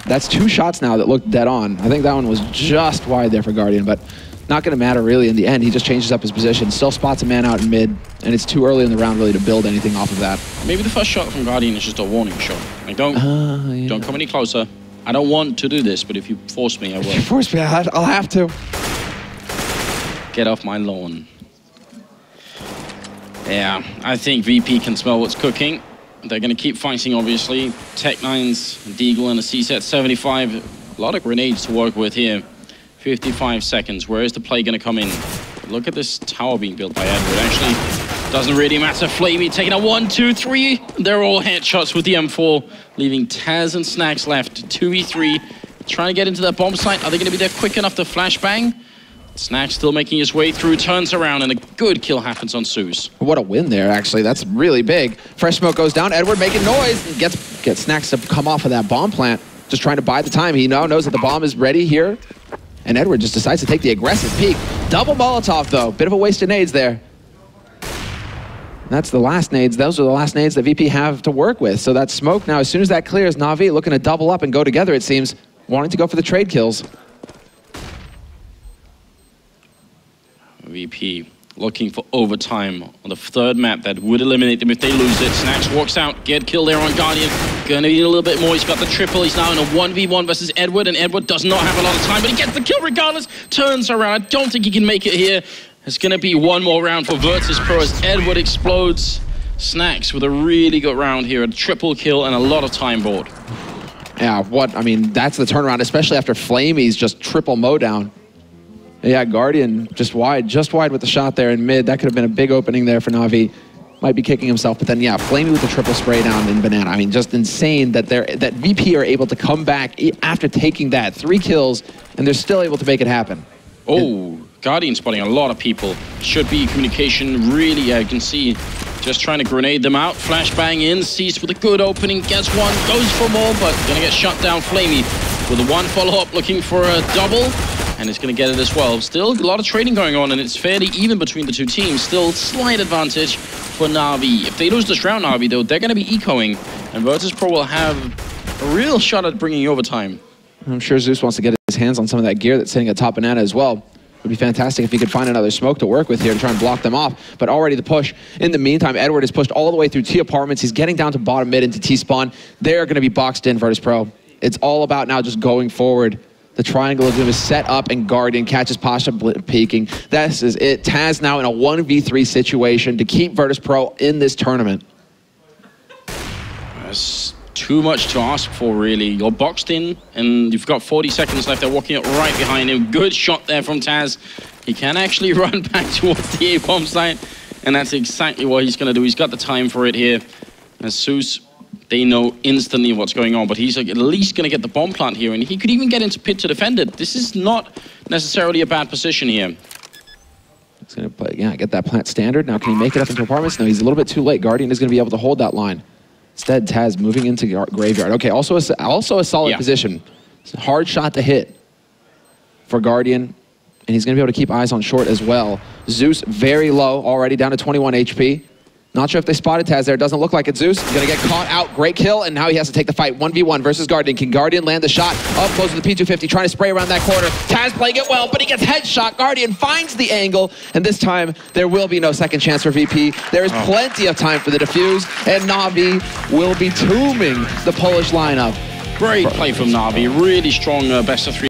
that's 2 shots now that look dead on. I think that one was just wide there for Guardian, but not going to matter really in the end. He just changes up his position, still spots a man out in mid, and it's too early in the round really to build anything off of that. Maybe the first shot from Guardian is just a warning shot. Like, don't come any closer. I don't want to do this, but if you force me, I will. If you force me, I'll have to. Get off my lawn. Yeah, I think VP can smell what's cooking. They're going to keep fighting, obviously. Tech9's Deagle and a C-set 75. A lot of grenades to work with here. 55 seconds. Where is the play going to come in? Look at this tower being built by Edward. Actually, doesn't really matter. Flamey taking a 1, 2, 3. They're all headshots with the M4, leaving Taz and Snacks left. 2v3. Trying to get into that bomb site. Are they going to be there quick enough to flashbang? Snacks still making his way through, turns around, and a good kill happens on Zeus. What a win there, actually. That's really big. Fresh smoke goes down. Edward making noise and gets Snacks to come off of that bomb plant. Just trying to buy the time. He now knows that the bomb is ready here. And Edward just decides to take the aggressive peek. Double Molotov, though. Bit of a waste of nades there. That's the last nades. Those are the last nades that VP have to work with. So that smoke now, as soon as that clears, NaVi looking to double up and go together, it seems, wanting to go for the trade kills. VP looking for overtime on the third map that would eliminate them if they lose it. Snax walks out, get killed there on Guardian. Gonna need a little bit more. He's got the triple. He's now in a 1v1 versus Edward, and Edward does not have a lot of time, but he gets the kill regardless. Turns around. I don't think he can make it here. It's gonna be one more round for Virtus.pro as Edward explodes. Snax with a really good round here, a triple kill and a lot of time bought. Yeah, I mean, that's the turnaround, especially after Flamey's just triple mowdown. Yeah, Guardian just wide with the shot there in mid. That could have been a big opening there for NaVi. Might be kicking himself, but then yeah, Flamey with the triple spray down in Banana. I mean, just insane that that VP are able to come back after taking that 3 kills, and they're still able to make it happen. Oh, Guardian spotting a lot of people. Should be communication really, you can see, just trying to grenade them out. Flashbang in, sees with a good opening, gets one, goes for more, but gonna get shut down. Flamey with a 1 follow-up, looking for a double. And it's going to get it as well. Still a lot of trading going on, and it's fairly even between the two teams. Still slight advantage for NaVi. If they lose this round, NaVi, though, they're going to be ecoing, and Virtus.pro will have a real shot at bringing overtime. I'm sure Zeus wants to get his hands on some of that gear that's sitting at top Banana as well. It would be fantastic if he could find another smoke to work with here and try and block them off. But already the push. In the meantime, Edward is pushed all the way through T apartments. He's getting down to bottom mid into T spawn. They're going to be boxed in, Virtus.pro. It's all about now just going forward. The triangle of Blume is set up, and Guardian catches Pasha peeking. This is it. Taz now in a 1v3 situation to keep Virtus.pro in this tournament. That's too much to ask for, really. You're boxed in, and you've got 40 seconds left. They're walking up right behind him. Good shot there from Taz. He can actually run back towards the A-bomb site, and that's exactly what he's going to do. He's got the time for it here. As Zeus, they know instantly what's going on, but he's at least going to get the bomb plant here, and he could even get into pit to defend it. This is not necessarily a bad position here. He's going to play, yeah, get that plant standard. Now, can he make it up into apartments? No, he's a little bit too late. Guardian is going to be able to hold that line. Instead, Taz moving into Graveyard. Okay, also a solid position. It's a hard shot to hit for Guardian, and he's going to be able to keep eyes on short as well. Zeus very low, already down to 21 HP. Not sure if they spotted Taz there. It doesn't look like it. Zeus going to get caught out. Great kill, and now he has to take the fight. 1v1 versus Guardian. Can Guardian land the shot? Up close to the P250, trying to spray around that corner. Taz playing it well, but he gets headshot. Guardian finds the angle, and this time there will be no second chance for VP. There is plenty of time for the defuse, and NaVi will be tombing the Polish lineup. Great play from NaVi. Really strong best of 3.